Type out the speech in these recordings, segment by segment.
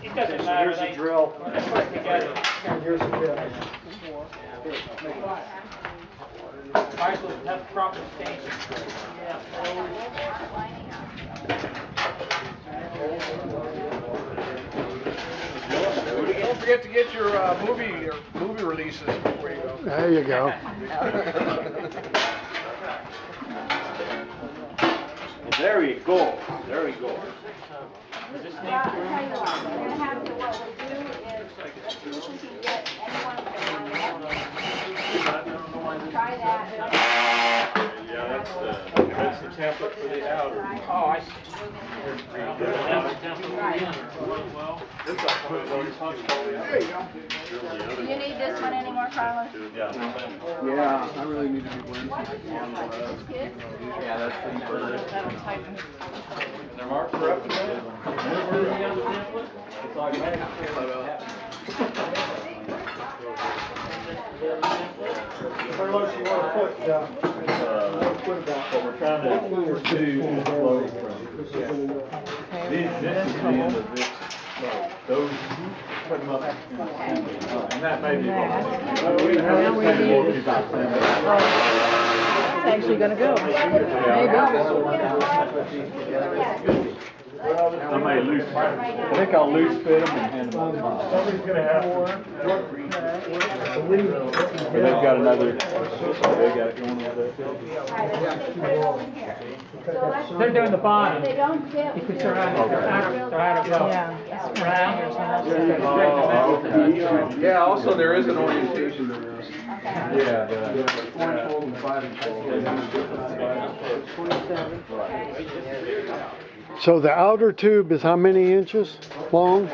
It doesn't matter. Here's the drill. Put it together. Here's the drill. Might as well have proper station. Don't forget to get your movie releases before you go. There you go. There you go. There you go. I'll tell you what, we're gonna have to, what we'll do is, see if we can get anyone to try that. Yeah, that's the template for the outer. Oh, I see. Do you need this one anymore, Carlos? Yeah, I really need to be wearing Kids? Yeah, that's They're marked for up to date. Carlos, you want to put What we're trying to do is flow from. This is the end of this. Those put them up. And that may be. It's actually going to go. Maybe. I may loose. I think I'll loose fit them and hand them on. Somebody's going to have They've got another. They got it going over there. They're doing the bottom. They don't fit. You could throw out a Yeah. round. Yeah, also there is an orientation to this. Yeah. 4-inch and 5-inch So the outer tube is how many inches long?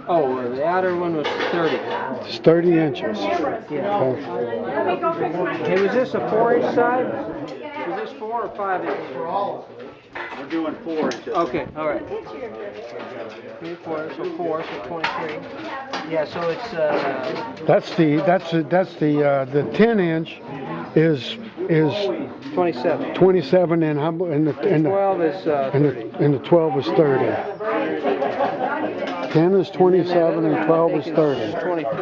Oh, the outer one was 30. It's 30 inches. Yeah. Okay. Hey, was this a 4-inch side? Was this 4 or 5 inches? We're doing 4 inches. Okay, all right. 3 quarters, so 4, so 23. Yeah, so it's That's the 10 inch is 27. 27 and how and the 12 is and the 12 is 30. 10 is 27 and 12 is 30. 24.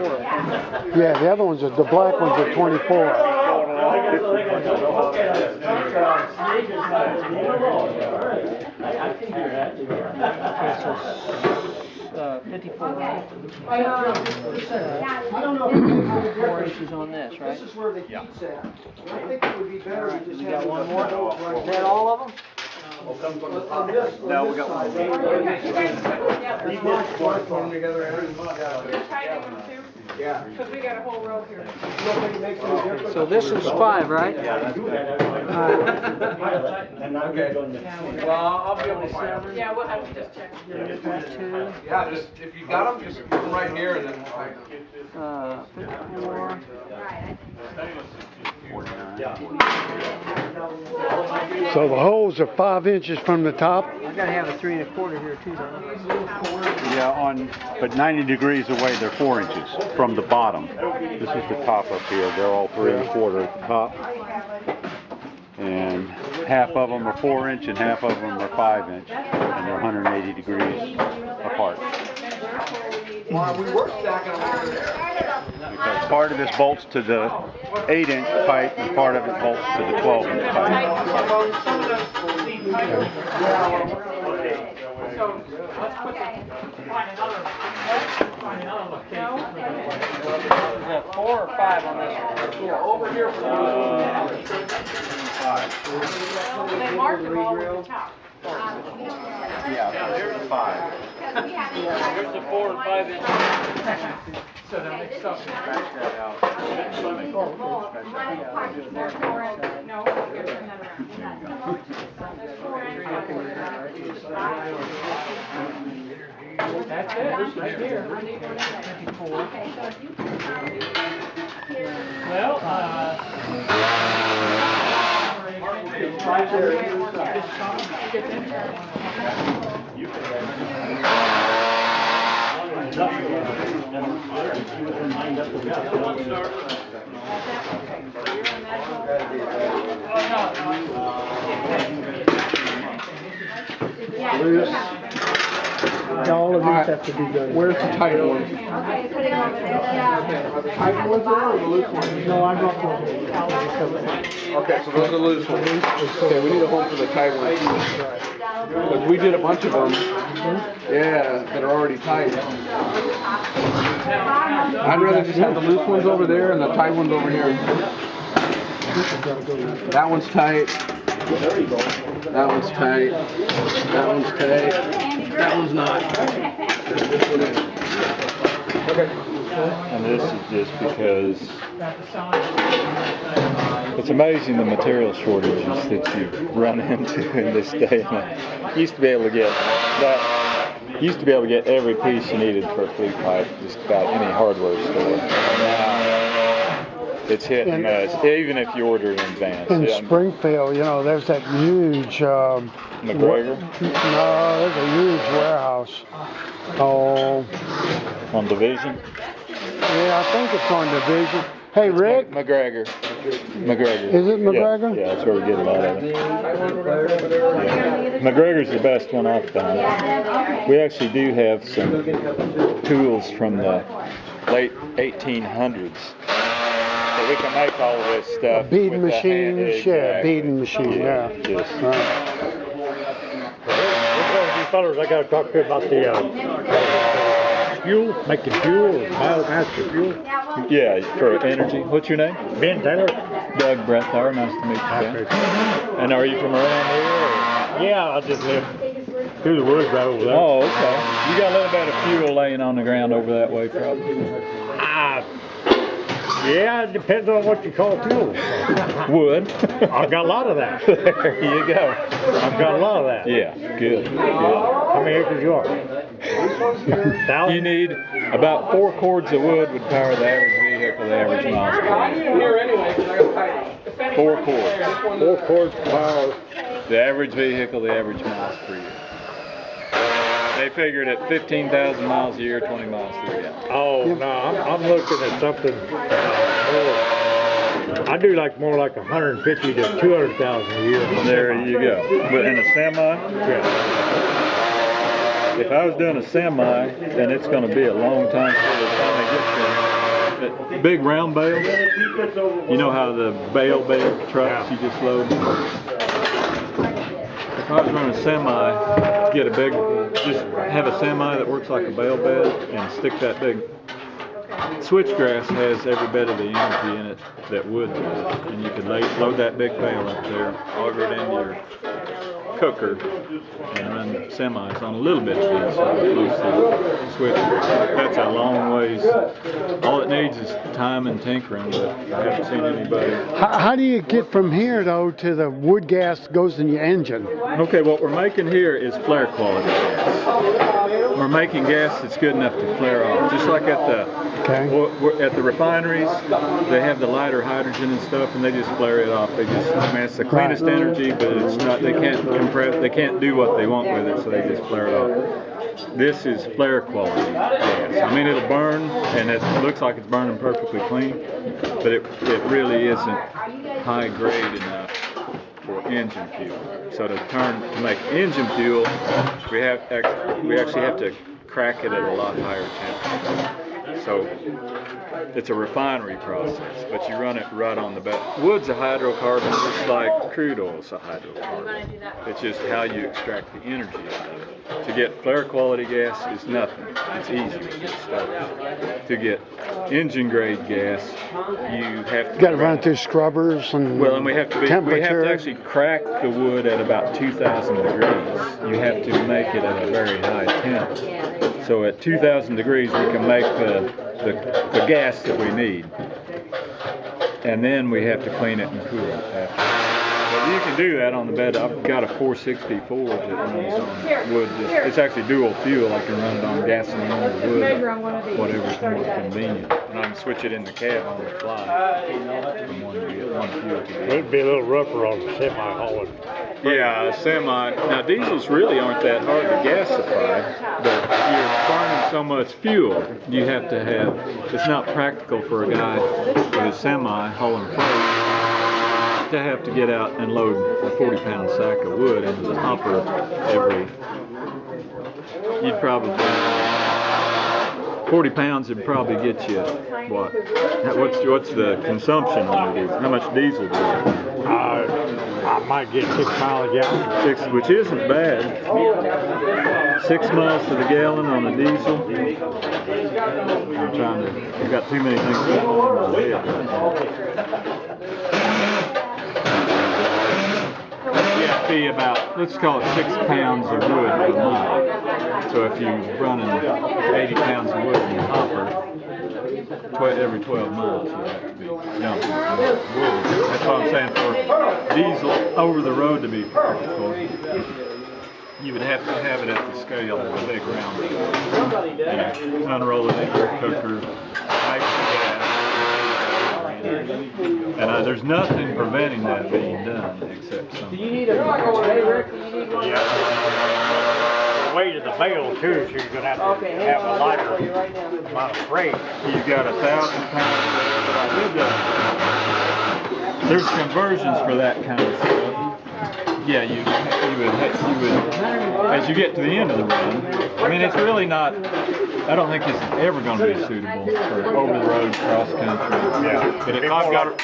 Yeah, the other ones the black ones are 24. So 54. 4 inches on this, right? This is where the heat's at. I think it would be better to just You have got one more? Is that all of them? No, we got one. Yeah. Because we got a whole row here. So this is 5, right? Okay. Well, I'll be able to find them. Yeah, we'll have to just check. 2, Yeah, just, if you got them, just put them right here and then. 54. So the holes are 5 inches from the top. I gotta have a 3 1/4 here too, don't I? Yeah, but 90 degrees away, they're 4 inches from the bottom. This is the top up here. They're all 3 1/4 at the top. And half of them are 4 inch and half of them are 5 inch. And they're 180 degrees apart. We were stacking them over there. Because part of this bolts to the 8 inch pipe and part of it bolts to the 12 inch pipe. So let's find another location. Is that 4 or 5 on this one? Yeah, over here. They marked them all at the top. Yeah, there's 5. Here's the 4 and 5 inch. So they'll mix up. Scratch that out. No, here's another That's it, right here. Well, loose. All of All right. these have to be done. Where's the tight ones? Okay, put it over there. The tight ones there or the loose ones? No, I brought those. Okay, so those are the loose ones. Okay, we need a home for the tight ones. Because we did a bunch of them. Yeah, that are already tight. I'd rather just have the loose ones over there and the tight ones over here. That one's tight. That one's tight. That one's tight. That one's not. This one is. Okay. And this is just because it's amazing the material shortages that you run into in this day and age. You used to be able to get every piece you needed for a flute pipe just about any hardware store. Now it's hit and miss, even if you order in advance. In Springfield, you know, there's that huge, McGregor no, there's a huge warehouse. Oh, on Division. yeah, I think it's on Division. Hey, Rick, McGregor. is it McGregor? Yeah, that's where we get a lot of it. Yeah. McGregor's the best one I've found. We actually do have some tools from the late 1800s that we can make all of this stuff. Beading with the hand. machines, yeah, Exactly. beading machine, yeah. Yes. Right. You fellas, I gotta talk to you about the fuel, making fuel, or biomass for fuel. Yeah, for energy. What's your name? Ben Taylor? Doug Breathour. Nice to meet you, Ben. And are you from around here? Or? Yeah, I just live through the woods right over there. Oh, okay. You got a little bit of fuel laying on the ground over that way, probably. Yeah, it depends on what you call fuel. Wood. I've got a lot of that. There you go. I've got a lot of that. Yeah, good. How many acres you are? You need about 4 cords of wood would power the average vehicle, the average miles per year. Here anyway, because I got tight. 4 cords. 4 cords power. The average vehicle, the average miles per year. They figured at 15,000 miles a year, 20 miles to the gallon. Oh, no, I'm looking at something more. I do like more like 150 to 200,000 a year. There you go. But in a semi, Yeah. if I was doing a semi, then it's going to be a long time before the time they get there. But big round bales, you know how the bale trucks you just load? If I was running a semi, get a big, just have a semi that works like a bale bed and stick that big. Switchgrass has every bit of the energy in it that wood does, and you could load that big bale up there, auger it into your cooker, and run semis on a little bit of heat so it moves the switchgrass. That's a long ways. All it needs is time and tinkering, but I haven't seen anybody. How do you get from here, though, to the wood gas that goes in your engine? Okay, what we're making here is flare quality gas. We're making gas that's good enough to flare off, just like at the refineries. They have the lighter hydrogen and stuff, and they just flare it off. They just, I mean, it's the cleanest energy, but it's not. They can't compress. They can't do what they want with it, so they just flare it off. This is flare quality gas. I mean, it'll burn, and it looks like it's burning perfectly clean, but it really isn't high grade enough for engine fuel. So to make engine fuel, we actually have to crack it at a lot higher temperature. So it's a refinery process, but you run it right on the bed. Wood's a hydrocarbon just like crude oil's a hydrocarbon. It's just how you extract the energy out of it. To get flare quality gas is nothing. It's easy to get started. To get engine grade gas, you have to Got to run through scrubbers and well, and we have to temperature. actually crack the wood at about 2,000 degrees. You have to make it at a very high temp. So at 2,000 degrees, we can make the gas that we need. And then we have to clean it and cool it after. But you can do that on the bed. I've got a 464 that runs on wood. It's actually dual fuel. I can run it on gasoline or wood, whatever's more convenient. And I can switch it in the cab on the fly from one fuel to the other. It'd be a little rougher on the semi-hauling. Yeah, semi. Now diesels really aren't that hard to gasify, but you're burning so much fuel, you have to have, it's not practical for a guy with a semi hauling freight to have to get out and load a 40-pound sack of wood into the hopper every you'd probably 40 pounds would probably get you what? What's the consumption on diesel? How much diesel do you have? I might get 6 miles a gallon. 6, which isn't bad. 6 miles to the gallon on a diesel. I'm trying to. I've got too many things going on in my head. Yeah, it'd be about, let's call it 6 pounds of wood per mile. So if you're running 80 pounds of wood in your hopper, every 12 miles you have to be dumping wood. That's what I'm saying, for diesel over the road to be practical, you would have to have it at the scale of a big round. Unroll it in your cooker, make the gas. And there's nothing preventing that being done except something. Do you need a hey Rick, do you need one? Yeah. The weight of the bale too, so you're gonna have to have a lighter amount of freight. You've got 1,000 pounds. There's conversions for that kind of stuff. Yeah, you would, as you get to the end of the run, I mean, it's really not, I don't think it's ever going to be suitable for over the road, cross country. Yeah. But if I've got